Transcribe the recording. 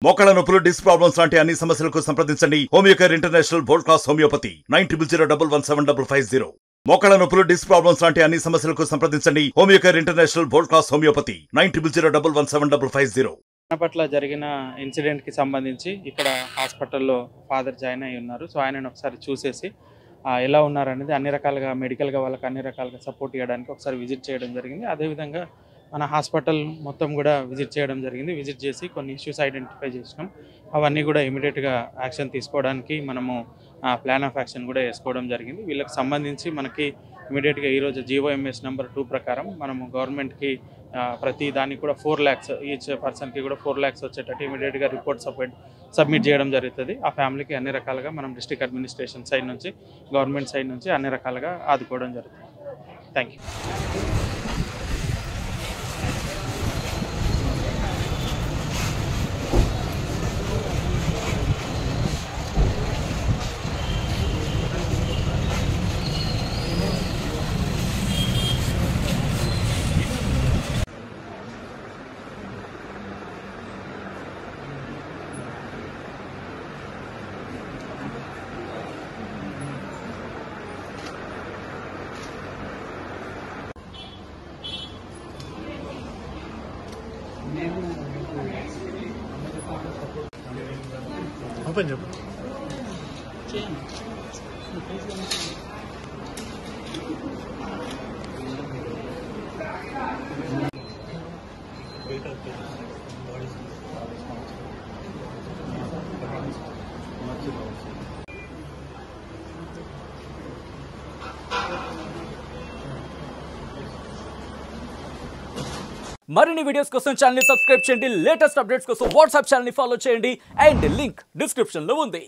మోకాళ్ళ నొప్పులు, disc problems లాంటి అన్ని సమస్యలకు సంప్రదించండి Homeocare international world class homeopathy 9001175550. మోకాళ్ళ నొప్పులు, డిస్క్ ప్రాబ్లమ్స్ లాంటి అన్ని సమస్యలకు సంప్రదించండి Homeocare international world class homeopathy 9001175550. పట్ల జరిగిన ఇన్సిడెంట్ కి సంబంధించి ఇక్కడ హాస్పిటల్లో ఫాదర్ జాయిన్ అయి ఉన్నారు. సో ఆయనను ఒకసారి చూసేసి ఎలా ఉన్నారు అనేది అన్ని రకాలుగా మెడికల్గా వాళ్ళకి అన్ని రకాలుగా సపోర్ట్ చేయడానికి ఒకసారి విజిట్ చేయడం జరిగింది. అదేవిధంగా మన హాస్పిటల్ మొత్తం కూడా విజిట్ చేయడం జరిగింది. విజిట్ చేసి కొన్ని ఇష్యూస్ ఐడెంటిఫై చేసినాం. అవన్నీ కూడా ఇమీడియట్గా యాక్షన్ తీసుకోవడానికి మనము ప్లాన్ ఆఫ్ యాక్షన్ కూడా వేసుకోవడం జరిగింది. వీళ్ళకి సంబంధించి మనకి ఇమీడియట్గా ఈరోజు GOMS నెంబర్ 2 ప్రకారం మనము గవర్నమెంట్కి ప్రతి దానికి కూడా 4 lakhs ఈచ్ పర్సన్కి కూడా 4 lakhs వచ్చేటట్టు ఇమీడియట్గా రిపోర్ట్ సబ్మిట్ చేయడం జరుగుతుంది. ఆ ఫ్యామిలీకి అన్ని రకాలుగా మనం డిస్ట్రిక్ట్ అడ్మినిస్ట్రేషన్ సైడ్ నుంచి, గవర్నమెంట్ సైడ్ నుంచి అన్ని రకాలుగా ఆదుకోవడం జరుగుతుంది. Thank you. ఓపెన్ చెప్పు. మరిన్ని వీడియోస్ కోసం ఛానల్ ని సబ్స్క్రైబ్ చేయండి. లేటెస్ట్ అప్డేట్స్ కోసం వాట్సాప్ ఛానల్ ని ఫాలో చేయండి. అండ్ లింక్ డిస్క్రిప్షన్ లో ఉంది.